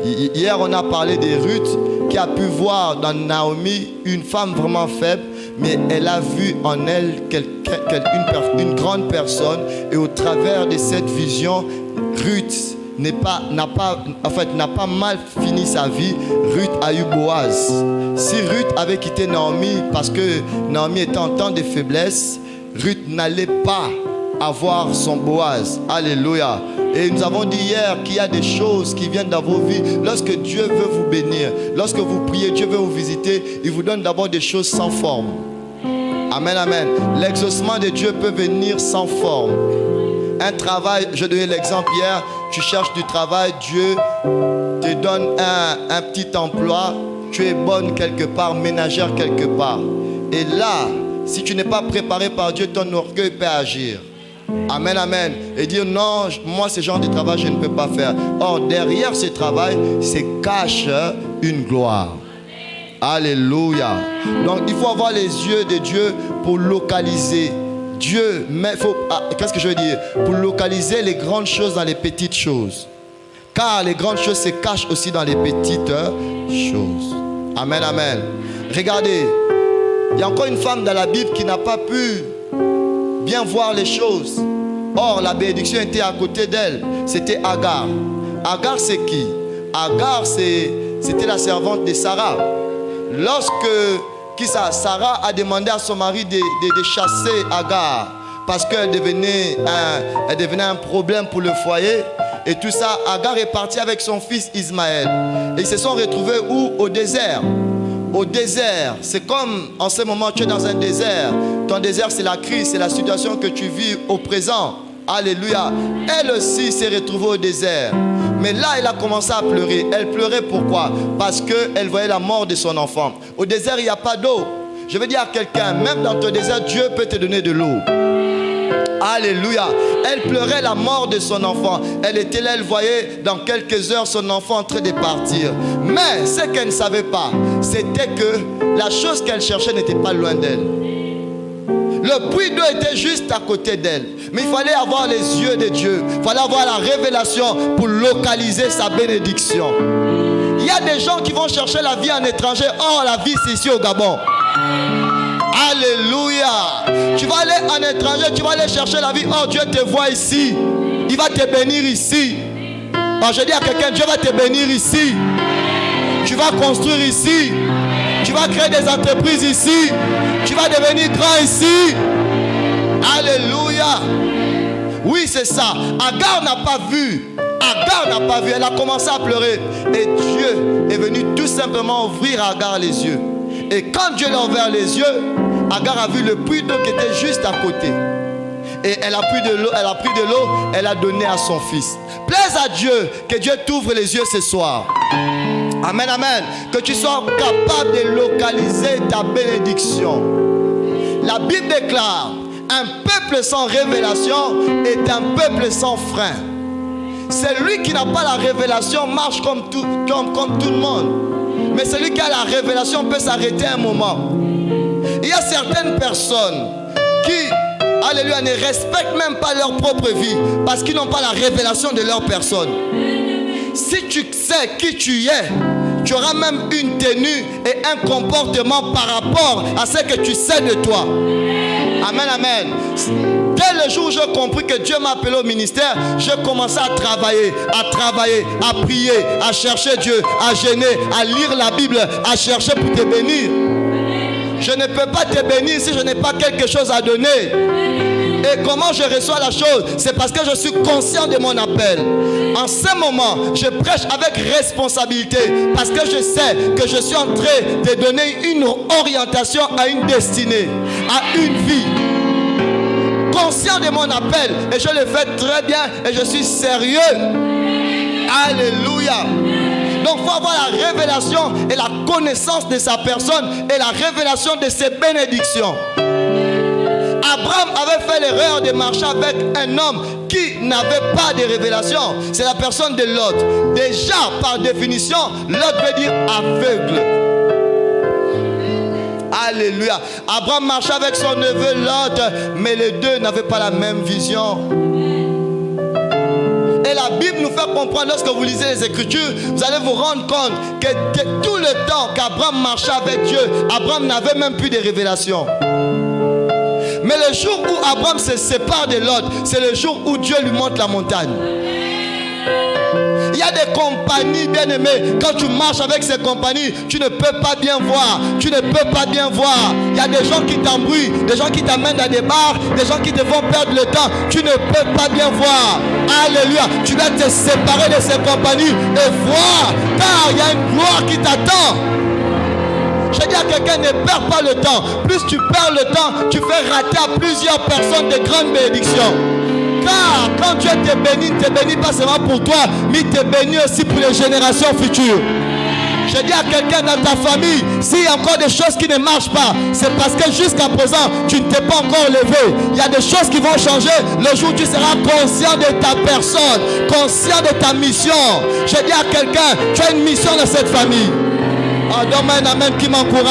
Hier, on a parlé de Ruth qui a pu voir dans Naomi une femme vraiment faible, mais elle a vu en elle une grande personne. Et au travers de cette vision, Ruth n'a pas mal fini sa vie. Ruth a eu Boaz. Si Ruth avait quitté Naomi parce que Naomi était en temps de faiblesse, Ruth n'allait pas avoir son Boaz. Alléluia. Et nous avons dit hier qu'il y a des choses qui viennent dans vos vies. Lorsque Dieu veut vous bénir, lorsque vous priez, Dieu veut vous visiter, il vous donne d'abord des choses sans forme. Amen, amen. L'exaucement de Dieu peut venir sans forme. Un travail, je donnais l'exemple hier, tu cherches du travail, Dieu te donne un petit emploi, tu es bonne quelque part, ménagère quelque part. Et là, si tu n'es pas préparé par Dieu, ton orgueil peut agir. Amen, amen. Et dire non, moi ce genre de travail je ne peux pas faire. Or derrière ce travail se cache une gloire. Alléluia. Donc il faut avoir les yeux de Dieu pour localiser Dieu. Mais qu'est-ce que je veux dire? Pour localiser les grandes choses dans les petites choses. Car les grandes choses se cachent aussi dans les petites choses. Amen, amen. Regardez, il y a encore une femme dans la Bible qui n'a pas pu bien voir les choses. Or, la bénédiction était à côté d'elle. C'était Agar. Agar, c'est qui? Agar, c'était la servante de Sarah. Sarah a demandé à son mari de chasser Agar parce qu'elle devenait un problème pour le foyer. Et tout ça, Agar est partie avec son fils Ismaël. Et ils se sont retrouvés où? Au désert. Au désert, c'est comme en ce moment tu es dans un désert. Ton désert c'est la crise, c'est la situation que tu vis au présent. Alléluia. Elle aussi s'est retrouvée au désert. Mais là elle a commencé à pleurer. Elle pleurait pourquoi? Parce qu'elle voyait la mort de son enfant. Au désert il n'y a pas d'eau. Je veux dire à quelqu'un, même dans ton désert, Dieu peut te donner de l'eau. Alléluia. Elle pleurait la mort de son enfant. Elle était là, elle voyait dans quelques heures son enfant en train de partir. Mais ce qu'elle ne savait pas, c'était que la chose qu'elle cherchait n'était pas loin d'elle. Le puits d'eau était juste à côté d'elle. Mais il fallait avoir les yeux de Dieu. Il fallait avoir la révélation pour localiser sa bénédiction. Il y a des gens qui vont chercher la vie en étranger. Or, la vie, c'est ici au Gabon. Alléluia. Tu vas aller en étranger, tu vas aller chercher la vie. Oh, Dieu te voit ici. Il va te bénir ici. Oh, je dis à quelqu'un, Dieu va te bénir ici. Tu vas construire ici. Tu vas créer des entreprises ici. Tu vas devenir grand ici. Alléluia. Oui, c'est ça. Agar n'a pas vu. Agar n'a pas vu. Elle a commencé à pleurer. Et Dieu est venu tout simplement ouvrir à Agar les yeux. Et quand Dieu l'a ouvert les yeux, Agar a vu le puits d'eau qui était juste à côté. Et elle a pris de l'eau, elle a donné à son fils. Plaise à Dieu que Dieu t'ouvre les yeux ce soir. Amen, amen. Que tu sois capable de localiser ta bénédiction. La Bible déclare, un peuple sans révélation est un peuple sans frein. Celui qui n'a pas la révélation marche comme tout le monde. Mais celui qui a la révélation peut s'arrêter un moment. Il y a certaines personnes qui, alléluia, ne respectent même pas leur propre vie parce qu'ils n'ont pas la révélation de leur personne. Si tu sais qui tu es, tu auras même une tenue et un comportement par rapport à ce que tu sais de toi. Amen, amen. Dès le jour où j'ai compris que Dieu m'a appelé au ministère, j'ai commencé à travailler, à prier, à chercher Dieu, à jeûner, à lire la Bible, à chercher pour te bénir. Je ne peux pas te bénir si je n'ai pas quelque chose à donner. Et comment je reçois la chose? C'est parce que je suis conscient de mon appel. En ce moment, je prêche avec responsabilité parce que je sais que je suis en train de donner une orientation à une destinée, à une vie. Conscient de mon appel et je le fais très bien et je suis sérieux. Alléluia. Donc il faut avoir la révélation et la connaissance de sa personne et la révélation de ses bénédictions. Abraham avait fait l'erreur de marcher avec un homme qui n'avait pas de révélation. C'est la personne de Lot. Déjà, par définition, Lot veut dire aveugle. Alléluia. Abraham marchait avec son neveu Lot, mais les deux n'avaient pas la même vision. Et Et la Bible nous fait comprendre, lorsque vous lisez les Écritures, vous allez vous rendre compte que tout le temps qu'Abraham marchait avec Dieu, Abraham n'avait même plus de révélations. Mais le jour où Abraham se sépare de l'autre, c'est le jour où Dieu lui montre la montagne. Il y a des compagnies, bien aimées. Quand tu marches avec ces compagnies, tu ne peux pas bien voir. Tu ne peux pas bien voir. Il y a des gens qui t'embrouillent, des gens qui t'amènent dans des bars, des gens qui te font perdre le temps. Tu ne peux pas bien voir. Alléluia. Tu dois te séparer de ces compagnies et voir. Car il y a une gloire qui t'attend. Je dis à quelqu'un, ne perds pas le temps. Plus tu perds le temps, tu fais rater à plusieurs personnes de grandes bénédictions. Car quand Dieu te bénit pas seulement pour toi, mais il te bénit aussi pour les générations futures. Je dis à quelqu'un dans ta famille, s'il y a encore des choses qui ne marchent pas, c'est parce que jusqu'à présent, tu ne t'es pas encore levé. Il y a des choses qui vont changer le jour où tu seras conscient de ta personne, conscient de ta mission. Je dis à quelqu'un, tu as une mission dans cette famille. Oh, donne-moi un amen qui m'encourage.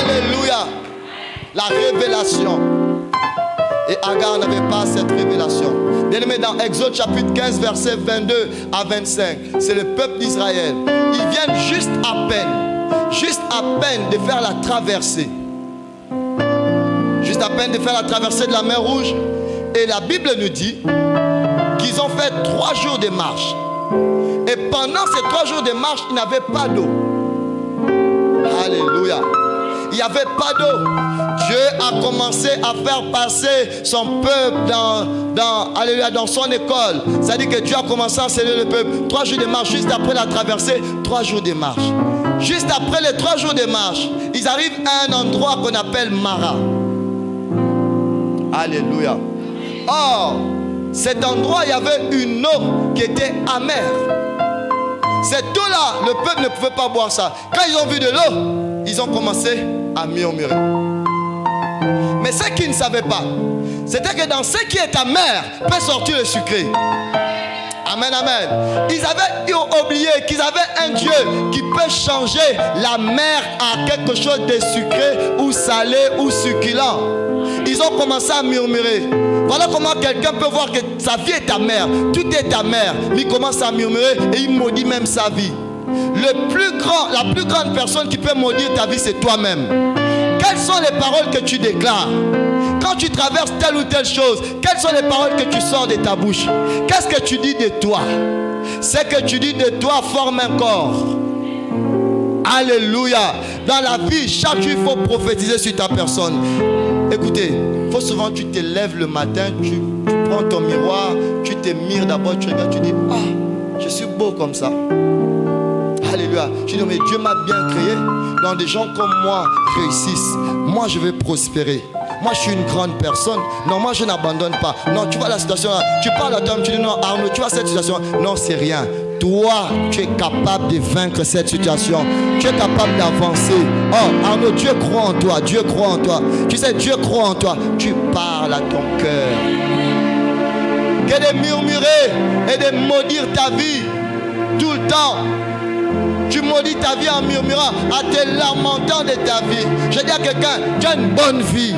Alléluia. La révélation. Et Agar n'avait pas cette révélation. Bien aimé, dans Exode chapitre 15, versets 22 à 25, c'est le peuple d'Israël. Ils viennent juste à peine de faire la traversée. Juste à peine de faire la traversée de la mer Rouge. Et la Bible nous dit qu'ils ont fait 3 jours de marche. Et pendant ces 3 jours de marche, ils n'avaient pas d'eau. Alléluia. Il n'y avait pas d'eau. Dieu a commencé à faire passer son peuple dans son école. C'est-à-dire que Dieu a commencé à enseigner le peuple. 3 jours de marche, juste après la traversée, 3 jours de marche. Juste après les 3 jours de marche, ils arrivent à un endroit qu'on appelle Mara. Alléluia. Or, cet endroit, il y avait une eau qui était amère. Cette eau-là, le peuple ne pouvait pas boire ça. Quand ils ont vu de l'eau, ils ont commencé à murmurer. Mais ce qu'ils ne savaient pas, c'était que dans ce qui est amer, peut sortir le sucré. Amen, amen. Ils avaient oublié qu'ils avaient un Dieu qui peut changer la mer à quelque chose de sucré ou salé ou succulent. Ils ont commencé à murmurer. Voilà comment quelqu'un peut voir que sa vie est amère. Tout est amer. Mais il commence à murmurer et il maudit même sa vie. La plus grande personne qui peut maudire ta vie, c'est toi-même. Quelles sont les paroles que tu déclares? Quand tu traverses telle ou telle chose, quelles sont les paroles que tu sors de ta bouche? Qu'est-ce que tu dis de toi? Ce que tu dis de toi forme un corps. Alléluia. Dans la vie, chaque jour, il faut prophétiser sur ta personne. Écoutez, il faut souvent tu te lèves le matin, tu prends ton miroir, tu te mires d'abord, tu regardes, tu dis, ah, je suis beau comme ça. Alléluia. Je dis, mais Dieu m'a bien créé. Donc des gens comme moi réussissent. Moi, je vais prospérer. Moi, je suis une grande personne. Non, moi, je n'abandonne pas. Non, tu vois la situation là. Tu parles à toi, tu dis, non, Arnaud, tu vois cette situation. Non, c'est rien. Toi, tu es capable de vaincre cette situation. Tu es capable d'avancer. Oh, Arnaud, Dieu croit en toi. Dieu croit en toi. Tu sais, Dieu croit en toi. Tu parles à ton cœur. Que de murmurer et de maudire ta vie tout le temps. Tu maudis ta vie en murmurant, en te lamentant de ta vie. Je dis à quelqu'un, tu as une bonne vie.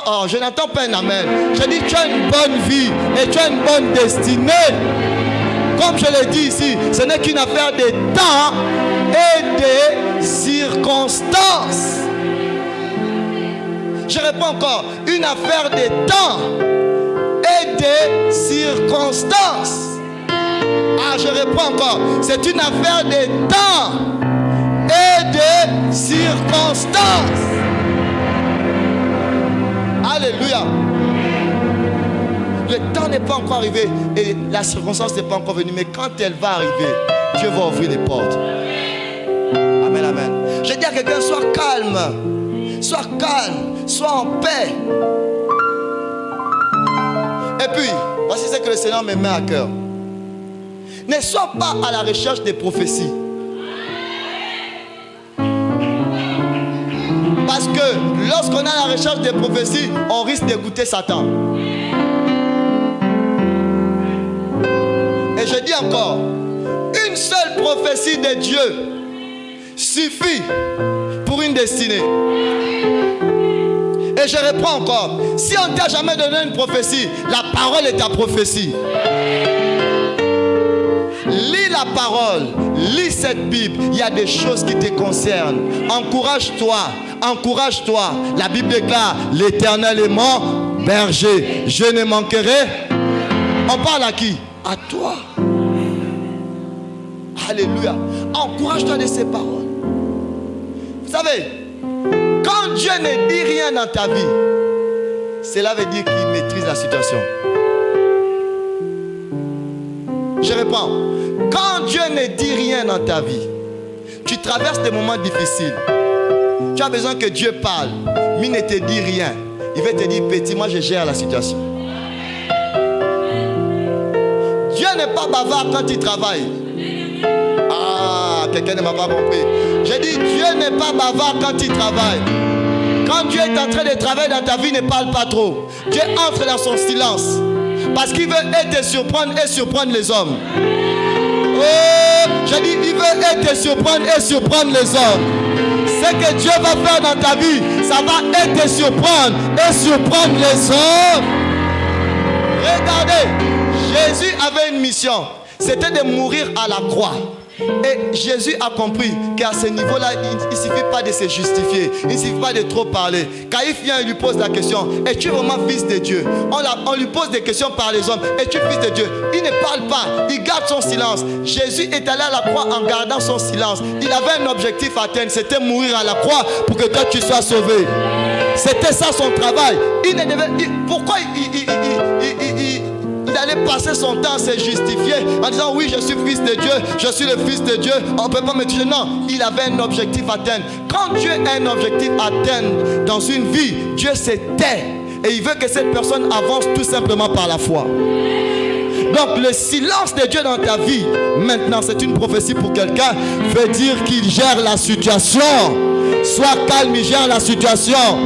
Oh, je n'entends pas un amen. Je dis, tu as une bonne vie et tu as une bonne destinée. Comme je l'ai dit ici, ce n'est qu'une affaire de temps et de circonstances. Je réponds encore, une affaire de temps et de circonstances. Ah, je réponds encore, c'est une affaire de temps et de circonstances. Alléluia. Le temps n'est pas encore arrivé et la circonstance n'est pas encore venue, mais quand elle va arriver, Dieu va ouvrir les portes. Amen, amen. Je dis à quelqu'un, sois calme, sois en paix. Et puis, voici ce que le Seigneur me met à cœur. Ne sois pas à la recherche des prophéties. Parce que lorsqu'on est à la recherche des prophéties, on risque d'écouter Satan. Et je dis encore, une seule prophétie de Dieu suffit pour une destinée. Et Et je reprends encore. Si on ne t'a jamais donné une prophétie, la parole est ta prophétie. Lis la parole, lis cette Bible. Il y a des choses qui te concernent. Encourage-toi, encourage-toi. La Bible déclare, l'Éternel est mon berger, je ne manquerai. On parle à qui? À toi. Alléluia. Encourage-toi de ces paroles. Vous savez, quand Dieu ne dit rien dans ta vie, cela veut dire qu'il maîtrise la situation. Je réponds. Quand Dieu ne dit rien dans ta vie, tu traverses des moments difficiles. Tu as besoin que Dieu parle, mais il ne te dit rien. Il va te dire, petit, moi je gère la situation. Dieu n'est pas bavard quand il travaille. Ah, quelqu'un ne m'a pas compris. J'ai dit, Dieu n'est pas bavard quand il travaille. Quand Dieu est en train de travailler dans ta vie, ne parle pas trop. Dieu entre dans son silence. Parce qu'il veut te surprendre et surprendre les hommes. Oh, j'ai dit, il veut te surprendre et surprendre les hommes. Ce que Dieu va faire dans ta vie, ça va te surprendre et surprendre les hommes. Regardez, Jésus avait une mission. C'était de mourir à la croix. Et Jésus a compris qu'à ce niveau-là, il ne suffit pas de se justifier. Il ne suffit pas de trop parler. Caïphe vient et lui pose la question, es-tu vraiment fils de Dieu? On lui pose des questions par les hommes, es-tu fils de Dieu? Il ne parle pas, il garde son silence. Jésus est allé à la croix en gardant son silence. Il avait un objectif à atteindre, c'était mourir à la croix pour que toi tu sois sauvé. C'était ça son travail. Pourquoi il allait passer son temps à se justifier en disant oui, je suis fils de Dieu, je suis le fils de Dieu, on ne peut pas me tuer. Non, il avait un objectif à atteindre. Quand Dieu a un objectif à atteindre dans une vie, Dieu se tait et il veut que cette personne avance tout simplement par la foi. Donc le silence de Dieu dans ta vie, maintenant c'est une prophétie pour quelqu'un, veut dire qu'il gère la situation. Sois calme, il gère la situation.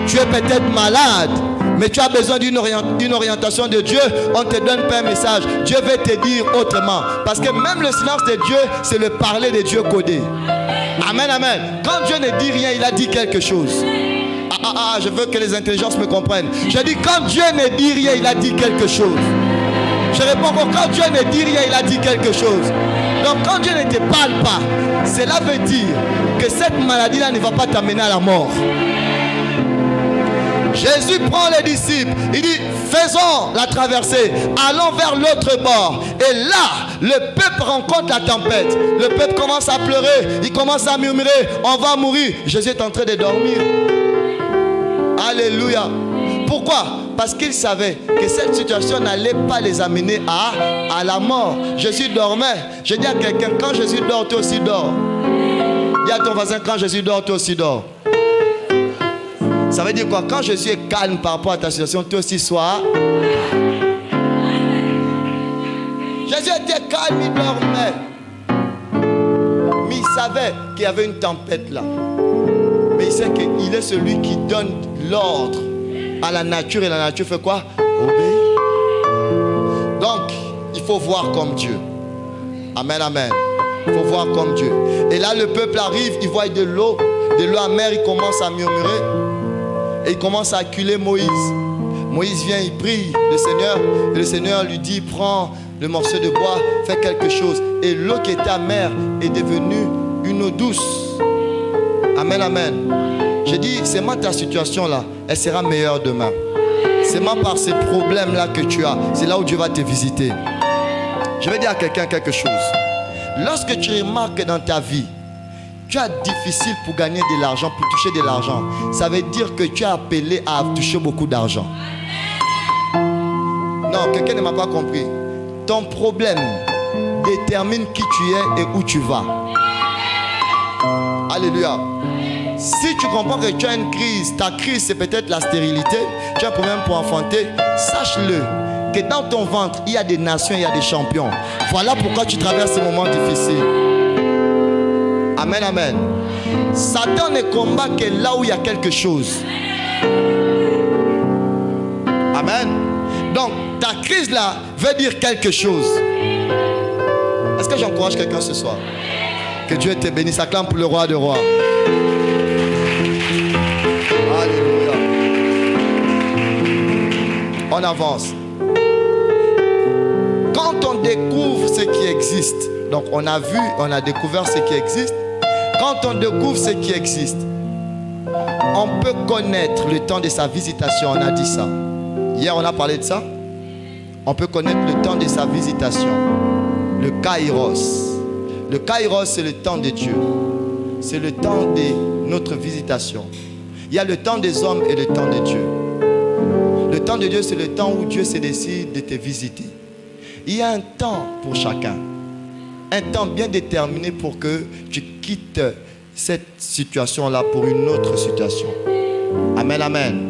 Tu es peut-être malade, mais tu as besoin d'une orientation de Dieu. On ne te donne pas un message. Dieu veut te dire autrement. Parce que même le silence de Dieu, c'est le parler de Dieu codé. Amen, amen. Quand Dieu ne dit rien, il a dit quelque chose. Je veux que les intelligences me comprennent. Je dis, quand Dieu ne dit rien, il a dit quelque chose. Je réponds encore, quand Dieu ne dit rien, il a dit quelque chose. Donc quand Dieu ne te parle pas, cela veut dire que cette maladie-là ne va pas t'amener à la mort. Jésus prend les disciples, il dit, faisons la traversée, allons vers l'autre bord. Et là, le peuple rencontre la tempête. Le peuple commence à pleurer, il commence à murmurer, on va mourir. Jésus est en train de dormir. Alléluia. Pourquoi? Parce qu'il savait que cette situation n'allait pas les amener à la mort. Jésus dormait. Je dis à quelqu'un, quand Jésus dort, toi aussi dors. Dis à ton voisin, quand Jésus dort, toi aussi dors. Ça veut dire quoi? Quand Jésus est calme par rapport à ta situation, toi aussi sois. Jésus était calme, il dormait. Mais il savait qu'il y avait une tempête là. Mais il sait qu'il est celui qui donne l'ordre à la nature. Et la nature fait quoi? Obéit. Donc, il faut voir comme Dieu. Amen, amen. Il faut voir comme Dieu. Et là, le peuple arrive, il voit de l'eau amère, il commence à murmurer. Et il commence à acculer Moïse. Moïse vient, il prie le Seigneur. Et le Seigneur lui dit, prends le morceau de bois, fais quelque chose. Et l'eau qui était amère est devenue une eau douce. Amen, amen. Je dis, c'est moi ta situation là, elle sera meilleure demain. C'est moi par ces problèmes là que tu as. C'est là où Dieu va te visiter. Je vais dire à quelqu'un quelque chose. Lorsque tu remarques que dans ta vie, tu as difficile pour gagner de l'argent, pour toucher de l'argent, ça veut dire que tu es appelé à toucher beaucoup d'argent. Non, quelqu'un ne m'a pas compris. Ton problème détermine qui tu es et où tu vas. Alléluia. Si tu comprends que tu as une crise, ta crise c'est peut-être la stérilité, tu as un problème pour enfanter, sache-le que dans ton ventre, il y a des nations, il y a des champions. Voilà pourquoi tu traverses ces moments difficiles. Amen, amen. Satan ne combat que là où il y a quelque chose. Amen. Donc, ta crise là veut dire quelque chose. Est-ce que j'encourage quelqu'un ce soir? Que Dieu te bénisse. Acclame pour le roi des rois. Alléluia. On avance. Quand on découvre ce qui existe, donc on a vu, on a découvert ce qui existe. Quand on découvre ce qui existe, on peut connaître le temps de sa visitation. On a dit ça. Hier, on a parlé de ça. On peut connaître le temps de sa visitation. Le Kairos. Le Kairos, c'est le temps de Dieu. C'est le temps de notre visitation. Il y a le temps des hommes et le temps de Dieu. Le temps de Dieu, c'est le temps où Dieu se décide de te visiter. Il y a un temps pour chacun. Un temps bien déterminé pour que tu quittes cette situation-là pour une autre situation. Amen, amen.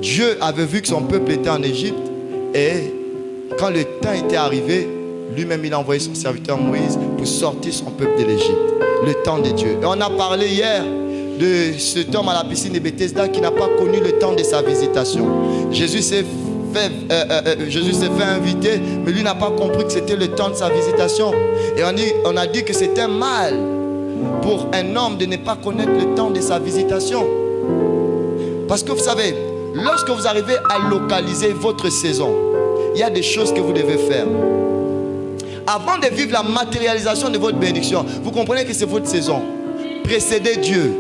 Dieu avait vu que son peuple était en Égypte et quand le temps était arrivé, lui-même il a envoyé son serviteur Moïse pour sortir son peuple de l'Égypte. Le temps de Dieu. Et on a parlé hier de cet homme à la piscine de Bethesda qui n'a pas connu le temps de sa visitation. Jésus s'est fait inviter, mais lui n'a pas compris que c'était le temps de sa visitation. Et on a dit que c'était mal pour un homme de ne pas connaître le temps de sa visitation. Parce que vous savez, lorsque vous arrivez à localiser votre saison, il y a des choses que vous devez faire. Avant de vivre la matérialisation de votre bénédiction, vous comprenez que c'est votre saison. Précédez Dieu.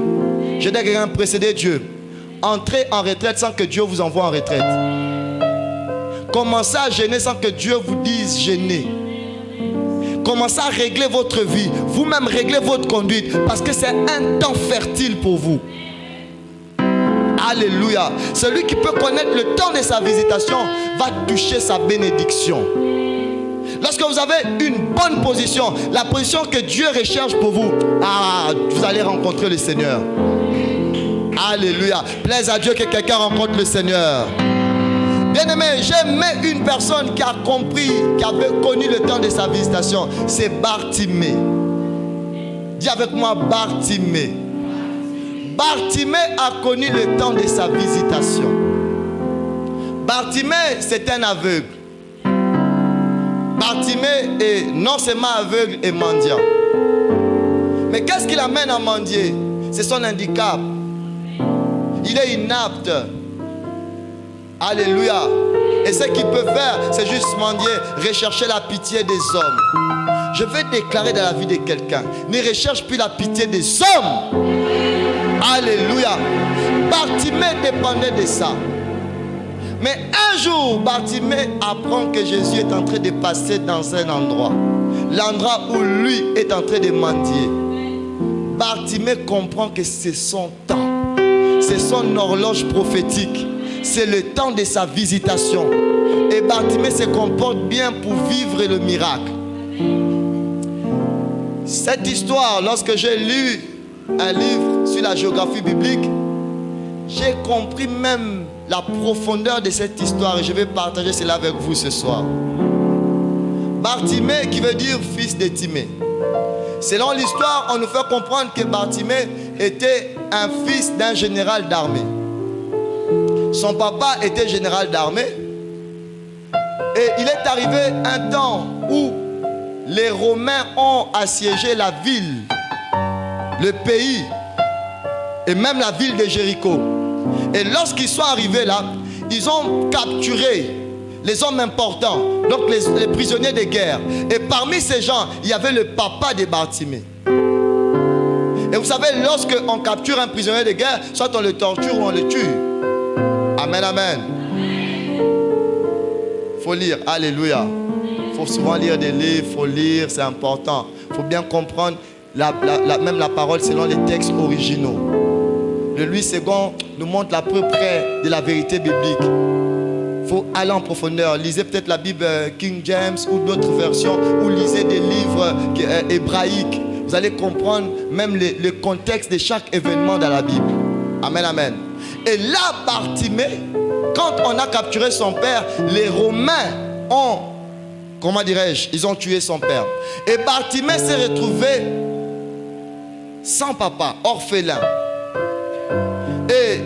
Je dis à quelqu'un, précédez Dieu. Entrez en retraite sans que Dieu vous envoie en retraite. Commencez à jeûner sans que Dieu vous dise jeûner. Commencez à régler votre vie. Vous-même réglez votre conduite. Parce que c'est un temps fertile pour vous. Alléluia. Celui qui peut connaître le temps de sa visitation va toucher sa bénédiction. Lorsque vous avez une bonne position, la position que Dieu recherche pour vous, vous allez rencontrer le Seigneur. Alléluia. Plaise à Dieu que quelqu'un rencontre le Seigneur. Bien-aimé, j'aimais une personne qui a compris, qui avait connu le temps de sa visitation. C'est Bartimée. Dis avec moi, Bartimée. Bartimée a connu le temps de sa visitation. Bartimée, c'est un aveugle. Bartimée est non seulement aveugle et mendiant. Mais qu'est-ce qui l'amène à mendier? C'est son handicap. Il est inapte. Alléluia. Et ce qu'il peut faire, c'est juste mendier, rechercher la pitié des hommes. Je vais déclarer dans la vie de quelqu'un, ne recherche plus la pitié des hommes. Alléluia. Bartimée dépendait de ça. Mais un jour, Bartimée apprend que Jésus est en train de passer dans un endroit. L'endroit où lui est en train de mendier. Bartimée comprend que c'est son temps. C'est son horloge prophétique. C'est le temps de sa visitation. Et Bartimée se comporte bien pour vivre le miracle. Cette histoire, lorsque j'ai lu un livre sur la géographie biblique, j'ai compris même la profondeur de cette histoire et je vais partager cela avec vous ce soir. Bartimée, qui veut dire fils de Timée. Selon l'histoire, on nous fait comprendre que Bartimée était un fils d'un général d'armée. Son papa était général d'armée. Et il est arrivé un temps où les Romains ont assiégé la ville, le pays et même la ville de Jéricho. Et lorsqu'ils sont arrivés là, ils ont capturé les hommes importants, donc les prisonniers de guerre. Et parmi ces gens, il y avait le papa de Bartimée. Et vous savez, lorsqu'on capture un prisonnier de guerre, soit on le torture ou on le tue. Amen, amen. Il faut lire, alléluia. Il faut souvent lire des livres, il faut lire, c'est important. Il faut bien comprendre même la parole selon les textes originaux. Le Louis II nous montre à peu près de la vérité biblique. Il faut aller en profondeur. Lisez peut-être la Bible King James ou d'autres versions, ou lisez des livres hébraïques. Vous allez comprendre même le contexte de chaque événement dans la Bible. Amen, amen. Et là, Bartimée, quand on a capturé son père, les Romains ont, comment dirais-je, ils ont tué son père. Et Bartimée s'est retrouvé sans papa, orphelin. Et